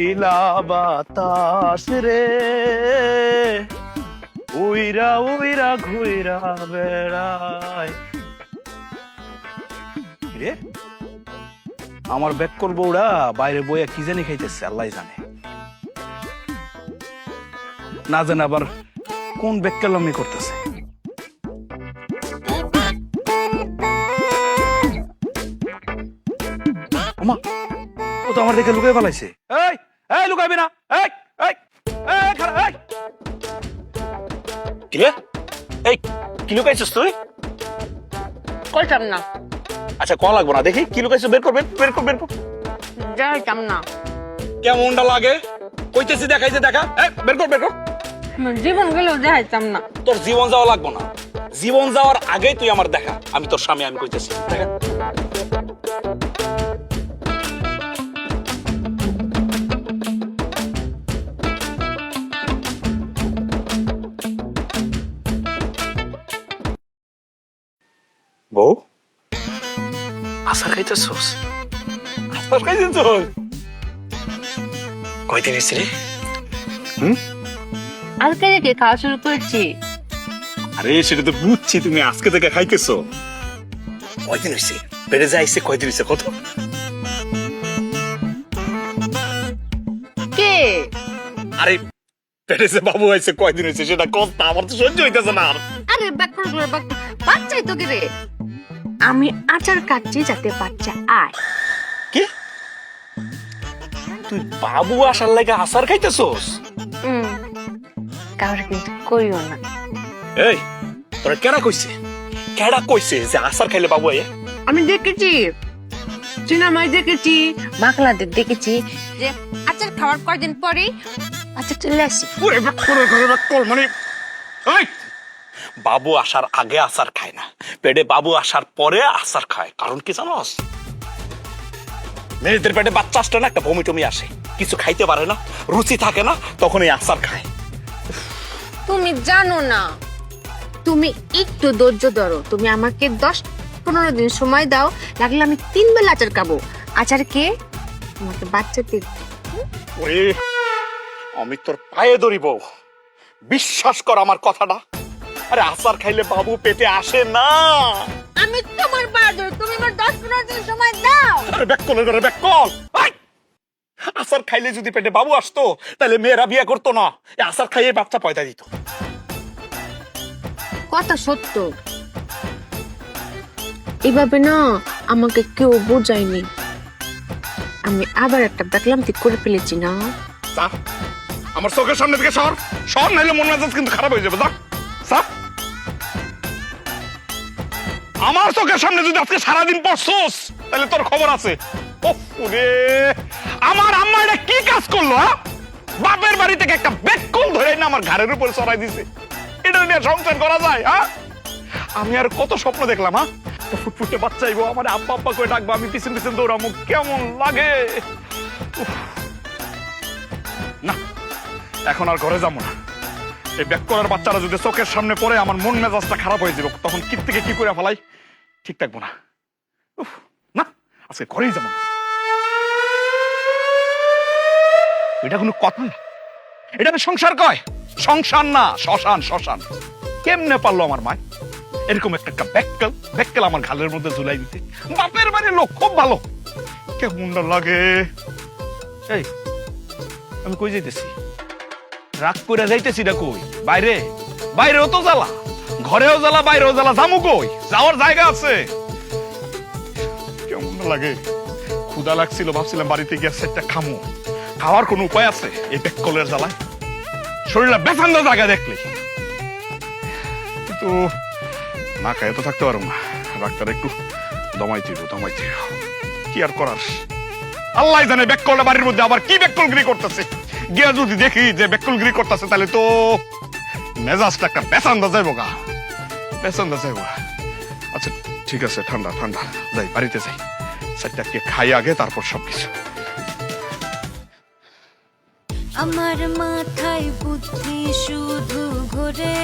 নীলা বাতাস রে উইরা উইরা ঘুইরা বেড়ায় রে আমার বেককল বউরা বাইরে বইয়া কি জানি খাইতেছে আল্লাহ জানে না জানে আবার কোন বেককেলামি করতেছে ওমা ও তো আমার দেখে লুকাই ফেলাইছে এই এই লুকাইবি না এই এই এই খাড়া এই কি রে এই কি লুকাইছিস তুই কইতাম না আচ্ছা কল লাগবো না দেখি কি লুকাইছিস বের কর বের কর বের কর যাইতাম না কেমনটা লাগে কইতেছি দেখাইছে দেখা এই বের কর জীবন গেলেও যাইতাম না তোর জীবন যাওয়া লাগবো না জীবন যাওয়ার আগেই তুই আমার দেখা আমি তোর স্বামী আমি কইতেছি দেখা বউ আশা খাইতেছোস আশা খাইতেছোস কয়দিন হয়েছে রে আজকে থেকে খাওয়া শুরু করেছি আরে সেটা তো বুঝছি তুমি আজকে থেকে খাইতেছো কয়দিন হয়েছে পেটে যাইছে কয়দিন হয়েছে কত কে আরে পেটে যে বাবু হয়েছে কয়দিন হয়েছে সেটা কষ্ট আমার তো সহ্য হইতেছে না আর আরে বাচ্চাই তো রে আমি আচার কাটছি যাতে বাচ্চা আয় কি তুই বাবু আসার লাগে আচার খাইতেছোস কাউরে কিন্তু কইও না এই তোরা কেডা কইছে যে আচার খাইলে বাবু আয় আমি দেখেছি সিনেমায় দেখেছি মাখলাদের দেখেছি যে আচার খাওয়ার কয়দিন পরেই আচ্ছা চলে আসি মানে বাবু আসার আগে আচার খায় না পেটে বাবু আসার পরে আচার খায় কারণ কি জানোস মেয়েদের পেটে বাচ্চা আসলে না একটা বমি টমি আসে কিছু খাইতে পারে না রুচি থাকে না তখন এই আচার খায় তুমি জানো না তুমি একটু ধৈর্য ধরো তুমি আমাকে 10-15 দিন সময় দাও লাগলে আমি 3 বেলা আচার খাবো আচার কে তোমাকে বাচ্চা দিই ওরে আমি তোর পায়ে ধরিব বিশ্বাস কর আমার কথাটা আরে আচার খাইলে বাবু পেটে আসে না আমি তোমার পায়ে ধরি তুমি আমার 10-15 দিন সময় দাও আরে ব্যাককলের ঘরে ব্যাককল আচার খাইলে যদি পেটে বাবু আসতো তাহলে মেয়েরা বিয়ে করতো না এই আচার খাইয়ে বাচ্চা পয়দা দিত কথা সত্য এভাবে না আমাকে কেউ বোঝায়নি আমি আবার একটা বেকলামতি করে ফেলেছি না আমার চোখের সামনে থেকে সর নাইলে মন মেজাজ কিন্তু খারাপ হয়ে যাবে আমার চোখের সামনে যদি আজকে সারাদিন পড়ছস তাহলে তোর খবর আছে আমার আম্মা এটা কি কাজ করলো বাপের বাড়ি থেকে একটা বেককল ধরে না আমার ঘাড়ের উপর চড়াই দিছে এটা নিয়ে সংসার করা যায় আমি আর কত স্বপ্ন দেখলাম ফুটফুটে বাচ্চা আইবো আমার আব্বা আব্বা করে ডাকবো আমি পিছন পিছন দৌড়াবো কেমন লাগে না এখন আর ঘরে যাবো না এই ব্যাক করার বাচ্চারা যদি চোখের সামনে পড়ে আমার মন মেজাজটা খারাপ হয়ে যাবে তখন কি থেকে কি করে ফেলাই ঠিক থাকবো না না আজকে ঘরেই যাবো না এটা কোনো কথা এটাকে সংসার কয় সংসার না শ্মশান কেমনে পারলো আমার মা এরকম একটা ব্যাককেল আমার ঘালের মধ্যে ঝুলাই দিতে বাপের বাড়ির লোক খুব ভালো কেমন লাগে এই আমি কই যাইতেছি রাগ করে যাইতেছি না কই বাইরেও তো জ্বালা ঘরেও জ্বালা বাইরেও জ্বালা জামু কই যাওয়ার জায়গা আছে কেমন লাগে ক্ষুধা লাগছিল ভাবছিলাম বাড়িতে গিয়ে সেটা খামো খাওয়ার কোন উপায় আছে এই ব্যাককলের জ্বালায় শরীরটা বেসান্দা জায়গা দেখলে কিন্তু না খায় তো থাকতে পারো না ডাক্তার একটু দমাইতে কি আর করার আল্লাহ জানে ব্যাককলটা বাড়ির মধ্যে আবার কি ব্যাককলগিরি করতেছে গিয়া যদি দেখি যে ব্যাককলগিরি করতেছে তাহলে তো মেজাজটা একটা বেসান্দা যাইবো আচ্ছা ঠিক আছে ঠান্ডা যাই বাড়িতে যাই সেটা কে খাই আগে তারপর সবকিছু আমার মাথায় বুদ্ধি শুধু ঘোরে।